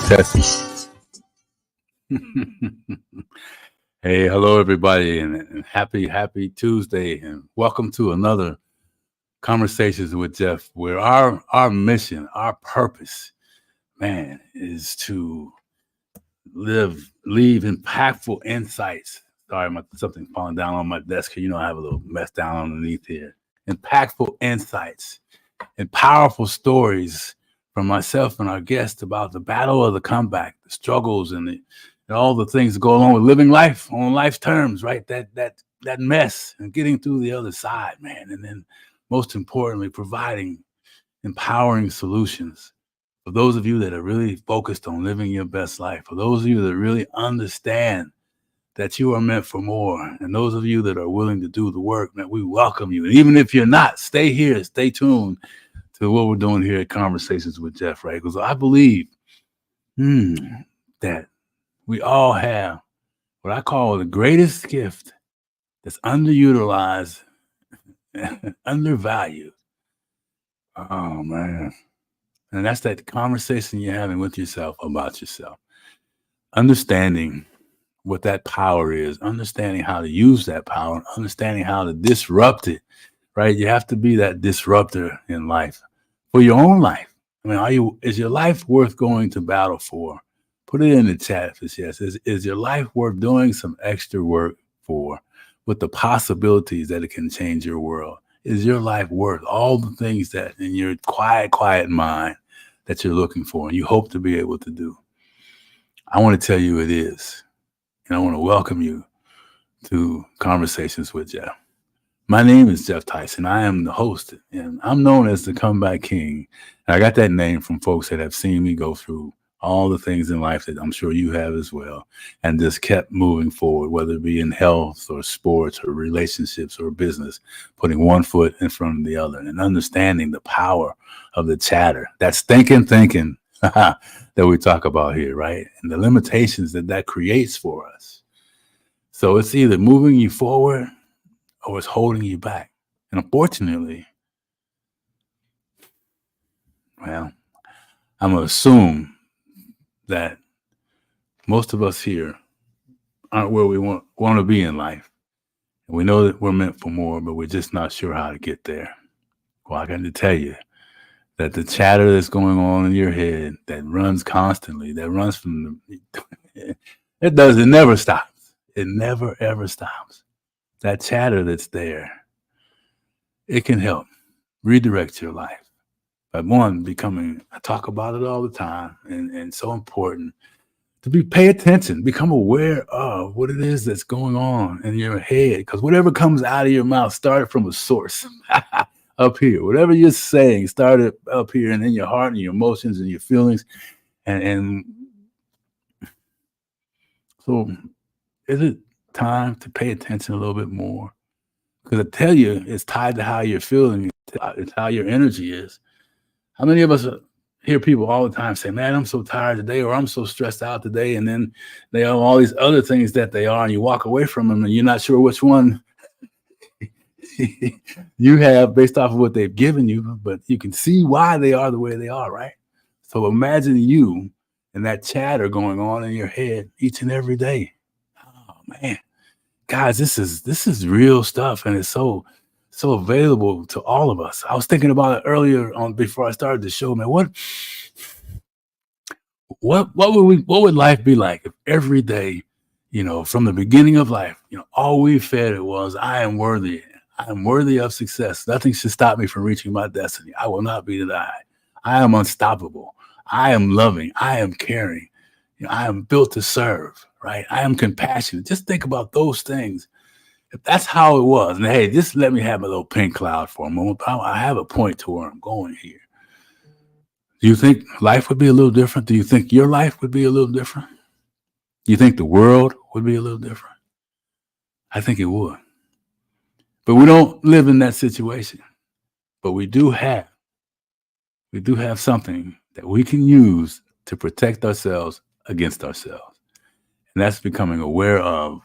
Tessie. Hey, hello everybody, and happy Tuesday, and welcome to another Conversations with Geoff, where our mission, our purpose, man, is to leave impactful insights. Sorry, something falling down on my desk here. You know, I have a little mess down underneath here. Impactful insights and powerful stories from myself and our guests about the battle of the comeback, the struggles, and all the things that go along with living life on life's terms, right? That mess and getting through the other side, man. And then most importantly, providing empowering solutions for those of you that are really focused on living your best life, for those of you that really understand that you are meant for more, and those of you that are willing to do the work, man, we welcome you. And even if you're not, stay here, stay tuned to what we're doing here at Conversations with Geoff, right? Because I believe that we all have what I call the greatest gift that's underutilized, undervalued. Oh, man. And that's that conversation you're having with yourself about yourself. Understanding what that power is, understanding how to use that power, understanding how to disrupt it, right? You have to be that disruptor in life for your own life. I mean, is your life worth going to battle for? Put it in the chat if it's yes. Is your life worth doing some extra work for, with the possibilities that it can change your world? Is your life worth all the things that in your quiet mind that you're looking for and you hope to be able to do? I want to tell you it is. And I want to welcome you to Conversations with Geoff. My name is Geoff Tyson. I am the host, and I'm known as the Comeback King. And I got that name from folks that have seen me go through all the things in life that I'm sure you have as well, and just kept moving forward, whether it be in health or sports or relationships or business, putting one foot in front of the other and understanding the power of the chatter, that stinking thinking that we talk about here, right? And the limitations that creates for us. So it's either moving you forward or it's holding you back. And unfortunately, well, I'm going to assume that most of us here aren't where we want to be in life. And we know that we're meant for more, but we're just not sure how to get there. Well, I got to tell you that the chatter that's going on in your head, that runs constantly, that runs from it never stops. It never, ever stops. That chatter that's there, it can help redirect your life. By one, I talk about it all the time, and so important to pay attention, become aware of what it is that's going on in your head. Because whatever comes out of your mouth started from a source up here. Whatever you're saying started up here and in your heart and your emotions and your feelings. And so is it time to pay attention a little bit more? Because I tell you, it's tied to how you're feeling. It's how your energy is. How many of us hear people all the time say, man, I'm so tired today, or I'm so stressed out today. And then they have all these other things that they are, and you walk away from them and you're not sure which one you have based off of what they've given you, but you can see why they are the way they are, right? So imagine you and that chatter going on in your head each and every day. Oh man, guys, this is real stuff, and it's so available to all of us. I was thinking about it earlier before I started the show, man. What would life be like if every day, from the beginning of life, all we fed it was, I am worthy. I am worthy of success. Nothing should stop me from reaching my destiny. I will not be denied. I am unstoppable. I am loving. I am caring. I am built to serve, right? I am compassionate. Just think about those things. If that's how it was, and hey, just let me have a little pink cloud for a moment. I have a point to where I'm going here. Do you think life would be a little different? Do you think your life would be a little different? Do you think the world would be a little different? I think it would. But we don't live in that situation. But we do have something that we can use to protect ourselves against ourselves. And that's becoming aware of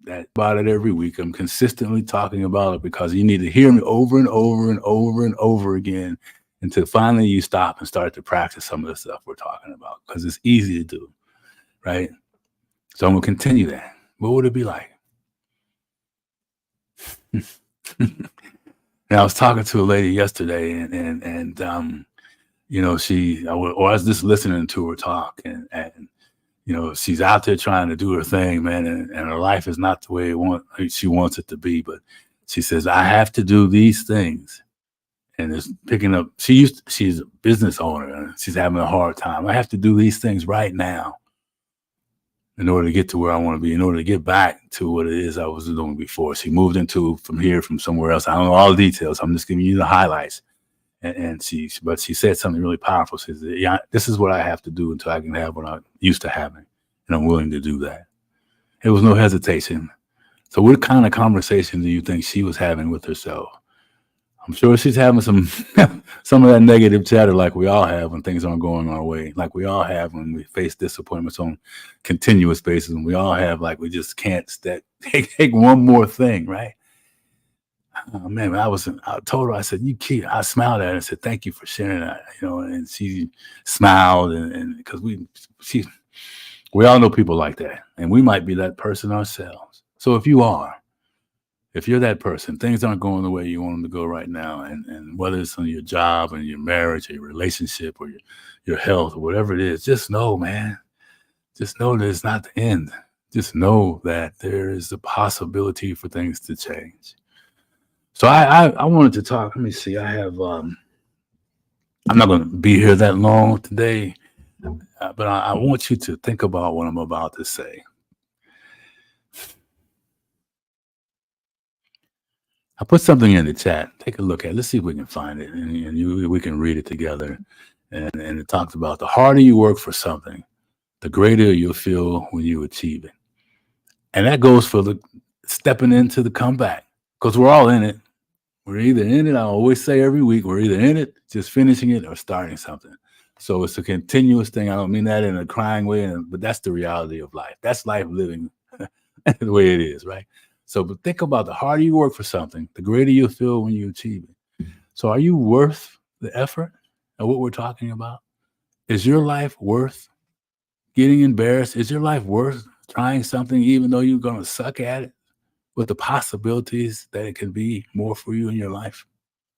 that, about it every week. I'm consistently talking about it because you need to hear me over and over and over and over again until finally you stop and start to practice some of the stuff we're talking about, because it's easy to do, right? So I'm gonna continue that. What would it be like? And I was talking to a lady yesterday, and I was just listening to her talk, and she's out there trying to do her thing, man, and her life is not the way she wants it to be. But she says, I have to do these things. And it's picking up, she's a business owner and she's having a hard time. I have to do these things right now in order to get to where I want to be, in order to get back to what it is I was doing before. She moved from somewhere else. I don't know all the details. I'm just giving you the highlights. But she said something really powerful. She said, yeah, this is what I have to do until I can have what I'm used to having. And I'm willing to do that. It was no hesitation. So what kind of conversation do you think she was having with herself? I'm sure she's having some of that negative chatter like we all have when things aren't going our way, like we all have when we face disappointments on continuous basis, and we all have like we just can't take one more thing, right? Oh man, I told her, I said, I smiled at her and said, thank you for sharing that, and she smiled and because we all know people like that, and we might be that person ourselves. So if you're that person, things aren't going the way you want them to go right now, and whether it's on your job and your marriage or your relationship or your health or whatever it is, just know, man, just know that it's not the end. Just know that there is a possibility for things to change. So I wanted to talk. Let me see. I'm not going to be here that long today, but I want you to think about what I'm about to say. I put something in the chat. Take a look at it. Let's see if we can find it, and we can read it together. And it talks about the harder you work for something, the greater you'll feel when you achieve it. And that goes for the stepping into the comeback, because we're all in it. We're either in it, I always say every week, we're either in it, just finishing it, or starting something. So it's a continuous thing. I don't mean that in a crying way, but that's the reality of life. That's life living the way it is, right? So but think about the harder you work for something, the greater you'll feel when you achieve it. So are you worth the effort of what we're talking about? Is your life worth getting embarrassed? Is your life worth trying something even though you're going to suck at it, with the possibilities that it can be more for you in your life?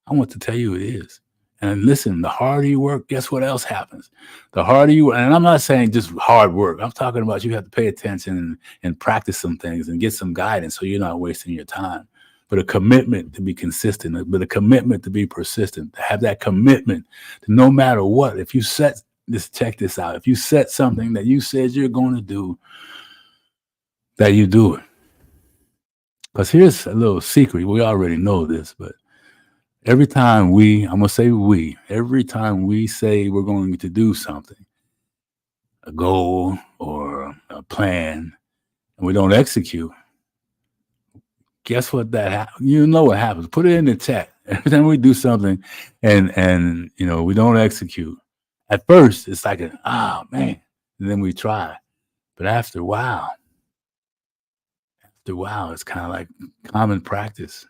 I want to tell you it is. And listen, the harder you work, guess what else happens? The harder you, and I'm not saying just hard work. I'm talking about you have to pay attention and practice some things and get some guidance so you're not wasting your time. But a commitment to be consistent, but a commitment to be persistent, to have that commitment to no matter what. If you check this out. If you set something that you said you're going to do, that you do it. Because here's a little secret. We already know this, but every time every time we say we're going to do something, a goal or a plan, and we don't execute, guess what you know what happens. Put it in the chat. Every time we do something and we don't execute, at first it's like man, and then we try. But after a while, it's kind of like common practice.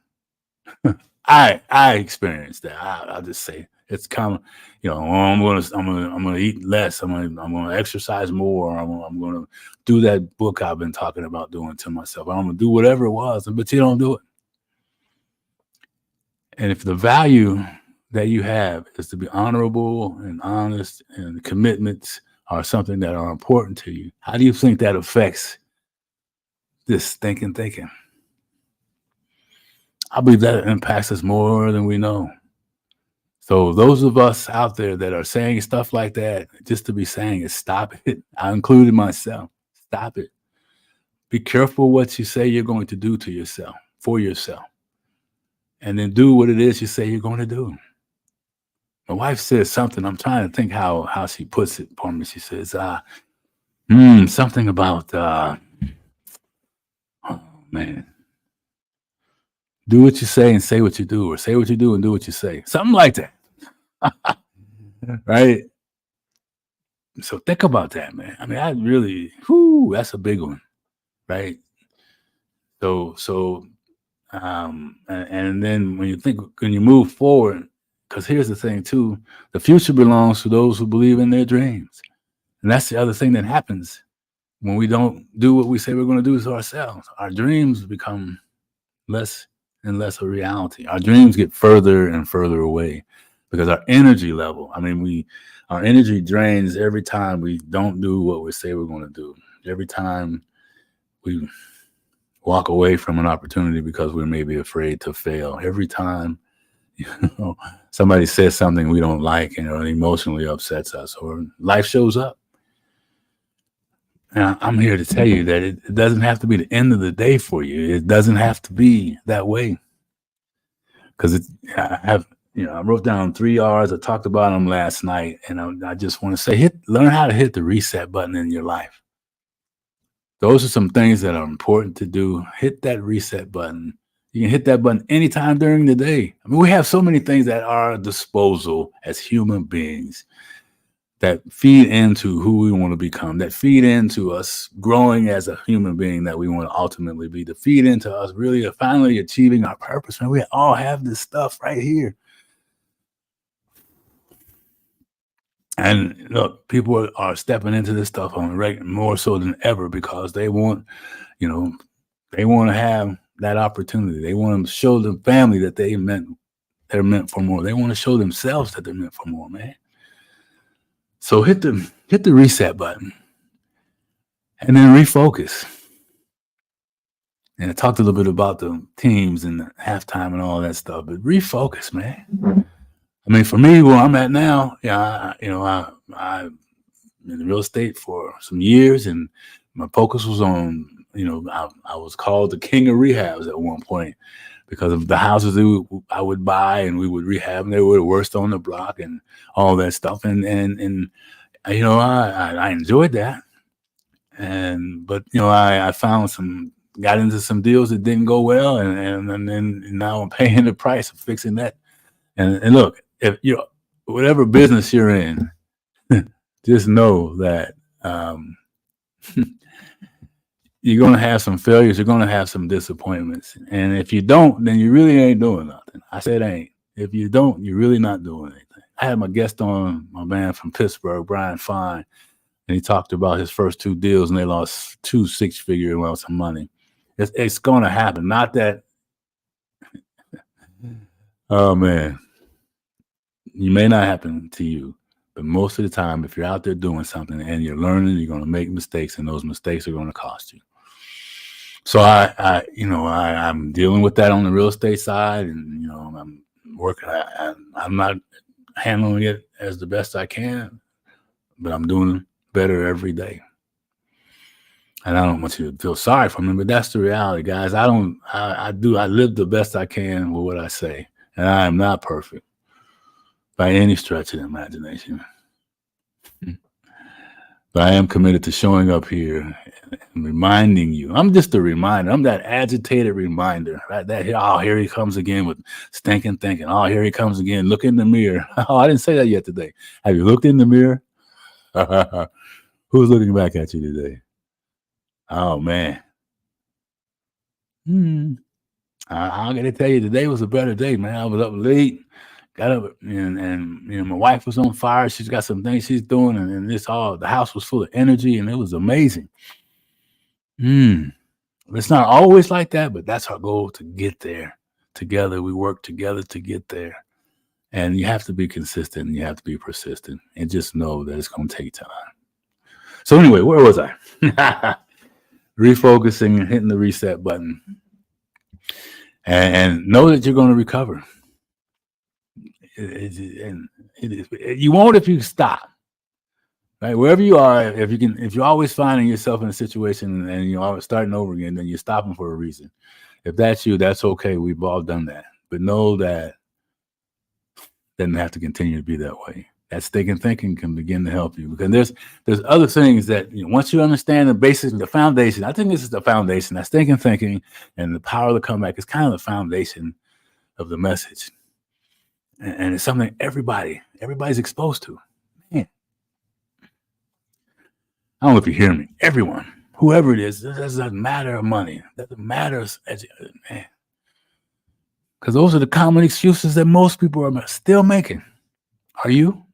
I experienced that. I'll just say it's common. I'm gonna eat less. I'm gonna exercise more. I'm gonna do that book I've been talking about doing to myself. I'm gonna do whatever it was, but you don't do it. And if the value that you have is to be honorable and honest, and the commitments are something that are important to you, how do you think that affects this thinking? I believe that impacts us more than we know. So those of us out there that are saying stuff like that, just to be saying it, stop it. I included myself. Stop it. Be careful what you say you're going to do to yourself, for yourself. And then do what it is you say you're going to do. My wife says something. I'm trying to think how she puts it for me. She says, something about, oh man, do what you say and say what you do, or say what you do and do what you say. Something like that. Right? So think about that, man. I mean, that's a big one, right? So, and then when you move forward, because here's the thing too, the future belongs to those who believe in their dreams. And that's the other thing that happens when we don't do what we say we're going to do to ourselves. Our dreams become less and less a reality. Our dreams get further and further away because our energy level, our energy drains every time we don't do what we say we're going to do. Every time we walk away from an opportunity because we're maybe afraid to fail. Every time somebody says something we don't like and it emotionally upsets us, or life shows up. And I'm here to tell you that it doesn't have to be the end of the day for you. It doesn't have to be that way. Because I wrote down 3 R's. I talked about them last night, and I just want to say, learn how to hit the reset button in your life. Those are some things that are important to do. Hit that reset button. You can hit that button anytime during the day. I mean, we have so many things at our disposal as human beings that feed into who we want to become, that feed into us growing as a human being that we want to ultimately be, to feed into us really finally achieving our purpose. And we all have this stuff right here. And look, people are stepping into this stuff on more so than ever because they want, they want to have that opportunity. They want to show the family that they're meant for more. They want to show themselves that they're meant for more, man. So hit the reset button and then refocus. And I talked a little bit about the teams and the halftime and all that stuff, but refocus, man. I mean, for me, where I'm at now, I've been in real estate for some years, and my focus was on, I was called the king of rehabs at one point because of the houses I would buy and we would rehab, and they were the worst on the block and all that stuff. And I enjoyed that. But I got into some deals that didn't go well, and then now I'm paying the price of fixing that. And look, if whatever business you're in, just know that you're going to have some failures. You're going to have some disappointments. And if you don't, then you really ain't doing nothing. I said ain't. If you don't, you're really not doing anything. I had my guest on, my man from Pittsburgh, Brian Fine, and he talked about his first 2 deals, and they lost 2 6-figure amounts of money. It's going to happen. Not that, oh, man, you may not happen to you. But most of the time, if you're out there doing something and you're learning, you're going to make mistakes, and those mistakes are going to cost you. So I'm dealing with that on the real estate side, and I'm working. I'm not handling it as the best I can, but I'm doing better every day. And I don't want you to feel sorry for me, but that's the reality, guys. I live the best I can with what I say, and I am not perfect by any stretch of the imagination. But I am committed to showing up here and reminding you. I'm just a reminder. I'm that agitated reminder, right? Here he comes again with stinking thinking. Oh, here he comes again. Look in the mirror. Oh, I didn't say that yet today. Have you looked in the mirror? Who's looking back at you today? Oh, man. I'm going to tell you, today was a better day, man. I was up late. Got up and my wife was on fire. She's got some things she's doing, and the house was full of energy, and it was amazing. It's not always like that, but that's our goal, to get there together. We work together to get there, and you have to be consistent and you have to be persistent, and just know that it's going to take time. So anyway, where was I? Refocusing and hitting the reset button, and know that you're going to recover. You won't if you stop. Right, wherever you are, if you're always finding yourself in a situation and you're always starting over again, then you're stopping for a reason. If that's you, that's okay. We've all done that. But know that it doesn't have to continue to be that way. That stinking thinking can begin to help you, because there's other things that once you understand the basics, the foundation. I think this is the foundation. That stinking thinking and the power of the comeback is kind of the foundation of the message. And it's something everybody's exposed to. Man. I don't know if you hear me. Everyone, whoever it is, it doesn't matter money. It doesn't matter. Man. Because those are the common excuses that most people are still making. Are you?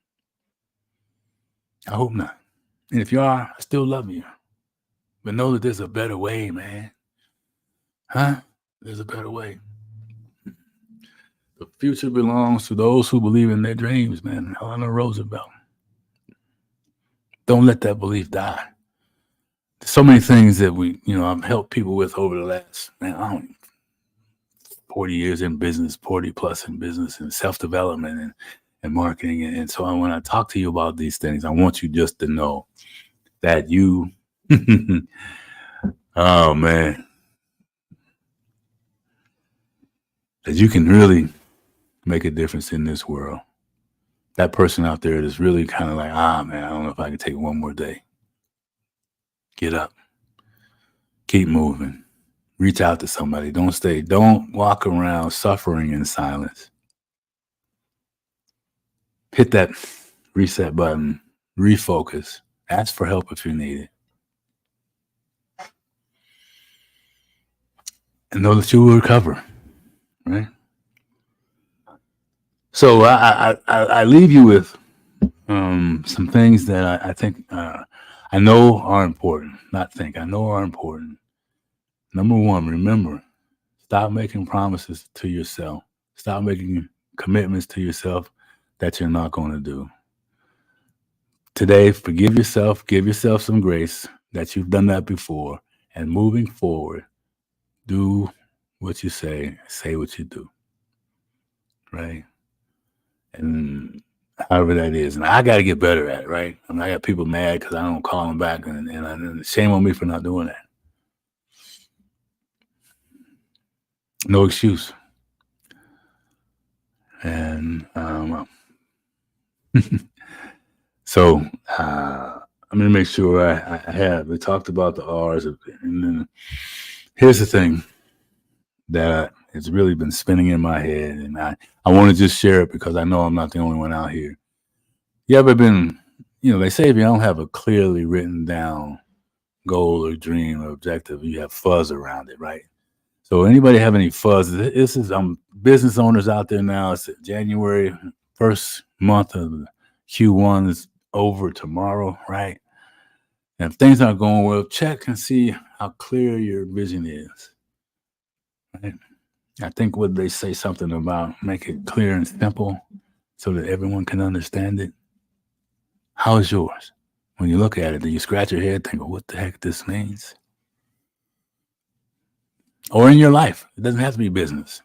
I hope not. And if you are, I still love you. But know that there's a better way, man. Huh? There's a better way. The future belongs to those who believe in their dreams, man. Eleanor Roosevelt. Don't let that belief die. There's so many things that I've helped people with over the last, 40 years in business, 40 plus in business and self-development and marketing. And so when I talk to you about these things, I want you just to know that you, oh man, that you can really make a difference in this world. That person out there that's really kind of like, man, I don't know if I can take one more day. Get up. Keep moving. Reach out to somebody. Don't walk around suffering in silence. Hit that reset button. Refocus. Ask for help if you need it. And know that you will recover. Right? So I leave you with some things that I think I know are important. I know are important. Number one, remember, stop making promises to yourself. Stop making commitments to yourself that you're not going to do. Today, forgive yourself. Give yourself some grace that you've done that before. And moving forward, do what you say what you do. Right? And however that is. And I got to get better at it, right? I mean, I got people mad because I don't call them back. And shame on me for not doing that. No excuse. And so I'm going to make sure I have. We talked about the R's. And then here's the thing that it's really been spinning in my head. And I want to just share it because I know I'm not the only one out here. You ever been, they say if you don't have a clearly written down goal or dream or objective, you have fuzz around it, right? So anybody have any fuzz? This is business owners out there now. It's January, first month of Q1 is over tomorrow, right? And if things aren't going well, check and see how clear your vision is. Right? I think what they say something about make it clear and simple so that everyone can understand it. How is yours? When you look at it, do you scratch your head, think, what the heck this means? Or in your life, it doesn't have to be business.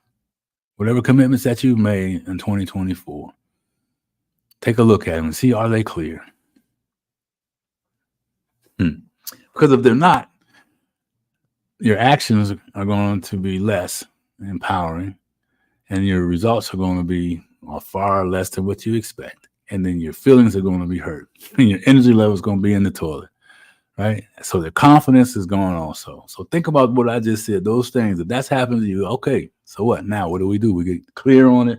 Whatever commitments that you've made in 2024, take a look at them and see, are they clear? Because if they're not, your actions are going to be less empowering and your results are going to be far less than what you expect. And then your feelings are going to be hurt and your energy level is going to be in the toilet. Right? So the confidence is gone also. So think about what I just said, those things. If that's happened to you, okay, so what? Now, what do? We get clear on it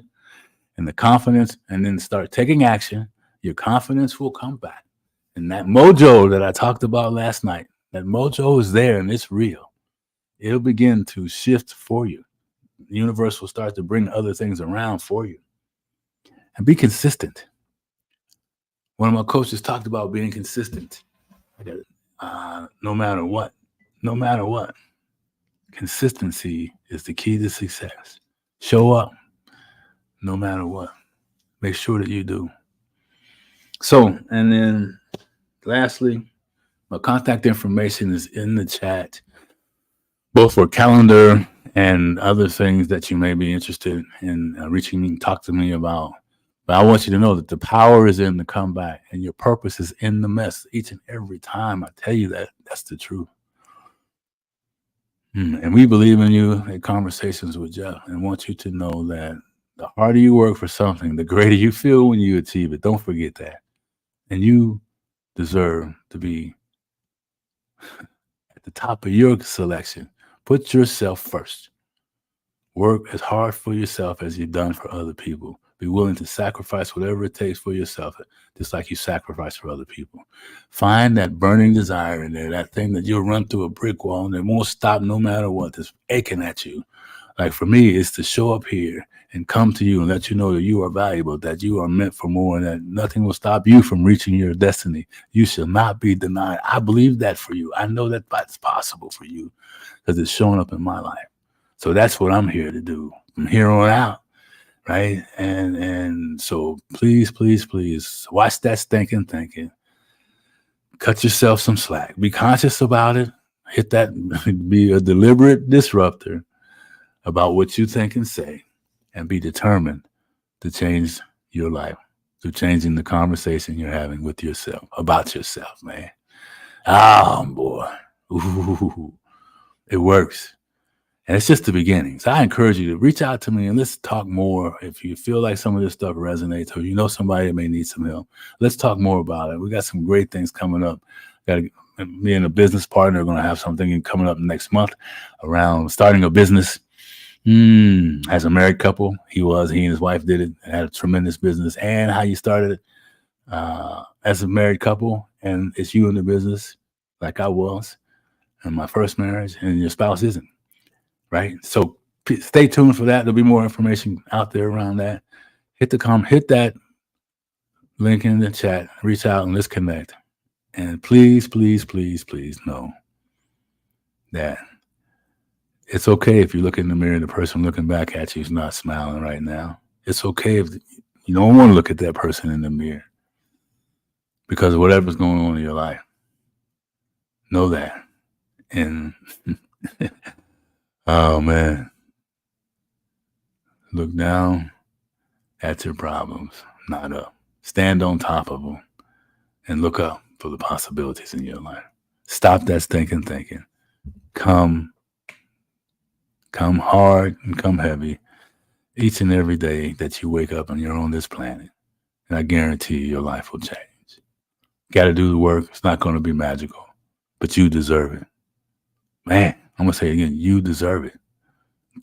and the confidence and then start taking action. Your confidence will come back. And that mojo that I talked about last night, that mojo is there and it's real. It'll begin to shift for you. The universe will start to bring other things around for you. And be consistent. One of my coaches talked about being consistent. No matter what, consistency is the key to success. Show up no matter what. Make sure that you do. So, and then lastly, my contact information is in the chat, both for calendar and other things that you may be interested in reaching me and talk to me about. But I want you to know that the power is in the comeback and your purpose is in the mess. Each and every time I tell you that, that's the truth. And we believe in you at Conversations with Geoff and want you to know that the harder you work for something, the greater you feel when you achieve it. Don't forget that. And you deserve to be at the top of your selection. Put yourself first. Work as hard for yourself as you've done for other people. Be willing to sacrifice whatever it takes for yourself, just like you sacrifice for other people. Find that burning desire in there, that thing that you'll run through a brick wall and it won't stop no matter what, that's aching at you. Like for me, it's to show up here and come to you and let you know that you are valuable, that you are meant for more, and that nothing will stop you from reaching your destiny. You shall not be denied. I believe that for you. I know that that's possible for you because it's showing up in my life. So that's what I'm here to do from here on out. Right. And so please, please, please watch that stinking thinking. Cut yourself some slack. Be conscious about it. Hit that, be a deliberate disruptor about what you think and say, and be determined to change your life through changing the conversation you're having with yourself, about yourself, man. Oh, boy. Ooh, it works. And it's just the beginning. So I encourage you to reach out to me and let's talk more. If you feel like some of this stuff resonates or you know somebody that may need some help, let's talk more about it. We got some great things coming up. Me and a business partner are going to have something coming up next month around starting a business. As a married couple, he and his wife did it and had a tremendous business, and how you started it as a married couple, and it's you in the business like I was in my first marriage, and your spouse isn't. Right. So stay tuned for that. There'll be more information out there around that. Hit that link in the chat, reach out and let's connect. And please, please, please, please know that it's okay if you look in the mirror and the person looking back at you is not smiling right now. It's okay if you don't want to look at that person in the mirror because of whatever's going on in your life. Know that. And oh, man. Look down at your problems, not up. Stand on top of them and look up for the possibilities in your life. Stop that stinking thinking. Come hard and come heavy each and every day that you wake up and you're on this planet. And I guarantee you your life will change. Got to do the work. It's not going to be magical, but you deserve it. Man, I'm going to say it again. You deserve it.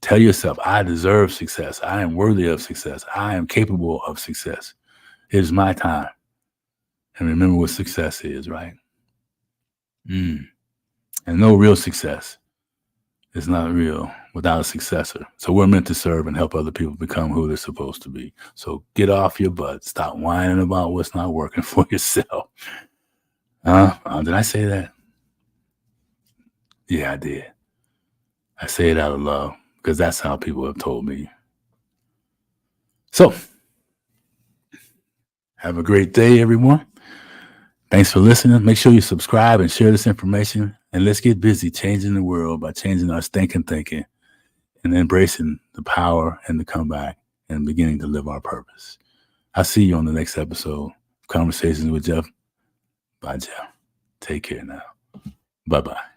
Tell yourself, I deserve success. I am worthy of success. I am capable of success. It is my time. And remember what success is, right? And no real success is not real without a successor. So we're meant to serve and help other people become who they're supposed to be. So get off your butt. Stop whining about what's not working for yourself. Did I say that? Yeah, I did. I say it out of love because that's how people have told me. So have a great day, everyone. Thanks for listening. Make sure you subscribe and share this information. And let's get busy changing the world by changing our stinking thinking and embracing the power and the comeback and beginning to live our purpose. I'll see you on the next episode of Conversations with Geoff by Geoff. Take care now. Bye-bye.